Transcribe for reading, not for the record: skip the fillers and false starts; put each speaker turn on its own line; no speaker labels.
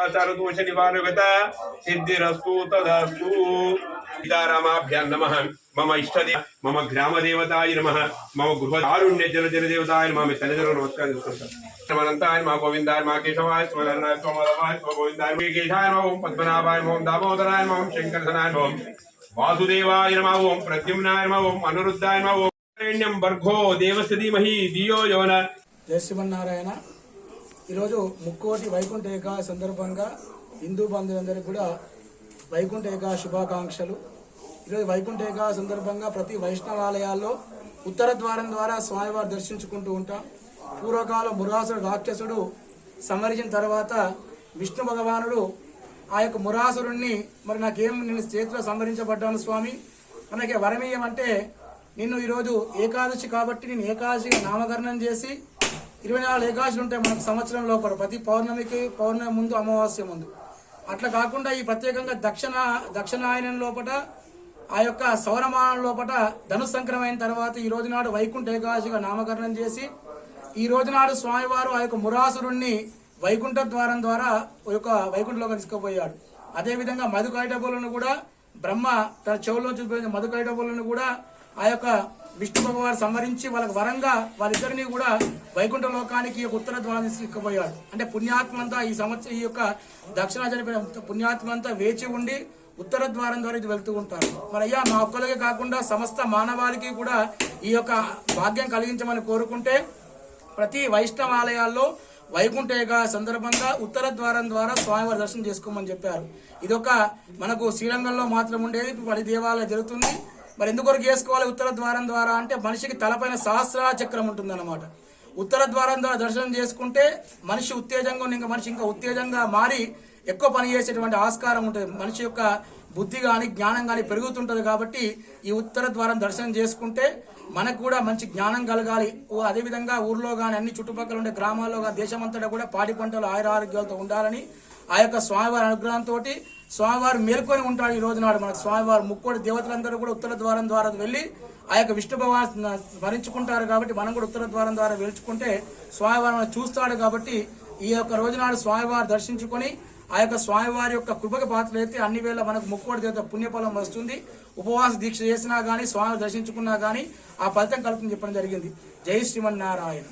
सर्वदोष निवारणगता सिद्धिरस्तु तदस्तु। सीतारामाभ्यां नमः। मम इष्टदेव मम ग्रामदेवताय नमः। मम गृहकारुण्य जलदेवताय नमः। तलेजरो नमस्कार समनंताय नमः। गोविंदाय नमः। केशवाय स्मरणाय सोमदेवाय गोविंदाय केशाय नमः। ओम पद्मनाभाय नमः। ओम दामोदराय नमः। ओम शंकरधनाय नमः। वासुदेवाय नमः। ओम प्रद्युम्नाय नमः। ओम अनिरुद्धाय नमः। ओम रेण्यं वर्गो देवस्य धीमहि धियो यो न।
జయ శ్రీమన్నారాయణ। ఈరోజు ముక్కోటి వైకుంఠ ఏకాదశి సందర్భంగా హిందూ బంధువులందరికీ కూడా వైకుంఠ ఏకాదశి శుభాకాంక్షలు। ఈరోజు వైకుంఠ ఏకాదశి సందర్భంగా ప్రతి వైష్ణవాలయాల్లో ఉత్తర ద్వారం ద్వారా స్వామివారు దర్శించుకుంటూ ఉంటాం। పూర్వకాలం మురాసుడు రాక్షసుడు సంహరించిన తర్వాత విష్ణు భగవానుడు ఆ యొక్క మురాసురుణ్ణి మరి నాకేం నేను చేతిలో సంహరించబడ్డాను స్వామి, మనకి వరమీయమంటే నిన్ను ఈరోజు ఏకాదశి కాబట్టి నేను ఏకాదశిగా నామకరణం చేసి 24 ఏకాదశులు ఉంటాయి మనకు సంవత్సరం లోపల, ప్రతి పౌర్ణమి ముందు అమావాస్య ముందు। అట్లా కాకుండా ఈ ప్రత్యేకంగా దక్షిణాయనం లోపల ఆ యొక్క సౌరమానం లోపల ధను సంక్రమం అయిన తర్వాత ఈ రోజు నాడు వైకుంఠ ఏకాదశిగా నామకరణం చేసి ఈ రోజు నాడు స్వామివారు ఆ యొక్క మురాసురుణ్ణి వైకుంఠ ద్వారం ద్వారా ఒక వైకుంఠంలోకి తీసుకుపోయాడు। అదేవిధంగా మధుకైటబులను కూడా బ్రహ్మ తన చెవుల్లో చూపించిన మధుకైటబులను కూడా ఆ యొక్క విష్ణు భగవాన్ సంహరించి వాళ్ళకి వరంగా వాళ్ళిద్దరినీ కూడా వైకుంఠ లోకానికి ఉత్తర ద్వారం తీసుకుపోయాడు। అంటే పుణ్యాత్మంతా ఈ సంవత్సరం ఈ యొక్క దక్షిణ చనిపోయిన పుణ్యాత్మంతా వేచి ఉండి ఉత్తర ద్వారం ద్వారా ఇది వెళ్తూ ఉంటారు। మరి అయ్యా మా ఒక్కరికే కాకుండా సమస్త మానవాళికి కూడా ఈ యొక్క భాగ్యం కలిగించమని కోరుకుంటే ప్రతి వైష్ణవాలయాల్లో వైకుంఠ ఏకాదశి సందర్భంగా ఉత్తర ద్వారం ద్వారా స్వామివారి దర్శనం చేసుకోమని చెప్పారు। ఇదొక మనకు శ్రీరంగంలో మాత్రం ఉండేది, పది దేవాలయం జరుగుతుంది। మరి ఎందుకొరకు చేసుకోవాలి ఉత్తర ద్వారం ద్వారా అంటే మనిషికి తలపైన సహస్ర చక్రం ఉంటుందన్నమాట। ఉత్తర ద్వారం ద్వారా దర్శనం చేసుకుంటే మనిషి ఉత్తేజంగా ఇంకా ఉత్తేజంగా మారి ఎక్కువ పని చేసేటువంటి ఆస్కారం ఉంటుంది, మనిషి యొక్క బుద్ధి కానీ జ్ఞానం కానీ పెరుగుతుంటుంది। కాబట్టి ఈ ఉత్తర ద్వారం దర్శనం చేసుకుంటే మనకు కూడా మంచి జ్ఞానం కలగాలి। అదేవిధంగా ఊర్లో కానీ అన్ని చుట్టుపక్కల ఉండే గ్రామాల్లో కానీ దేశమంతటా కూడా పాడి పంటలు ఆయురారోగ్యాలతో ఉండాలని ఆ యొక్క స్వామివారి అనుగ్రహంతో స్వామివారు మేల్కొని ఉంటాడు। ఈ రోజు నాడు మనకు స్వామివారు ముక్కోటి దేవతలందరూ కూడా ఉత్తర ద్వారం ద్వారా వెళ్ళి ఆ యొక్క విష్ణు భగవాన్ స్మరించుకుంటారు। కాబట్టి మనం కూడా ఉత్తర ద్వారం ద్వారా వెలుచుకుంటే స్వామివారు మనం చూస్తాడు। కాబట్టి ఈ యొక్క రోజు నాడు స్వామివారు దర్శించుకొని ఆ యొక్క స్వామివారి యొక్క కృపకి పాత్రలైతే అన్ని వేళ మనకు ముక్కోటి దేవత పుణ్యఫలం వస్తుంది। ఉపవాస దీక్ష చేసినా కానీ స్వామి దర్శించుకున్నా కానీ ఆ ఫలితం కలుగుతుంది చెప్పడం జరిగింది। జై శ్రీమన్నారాయణ।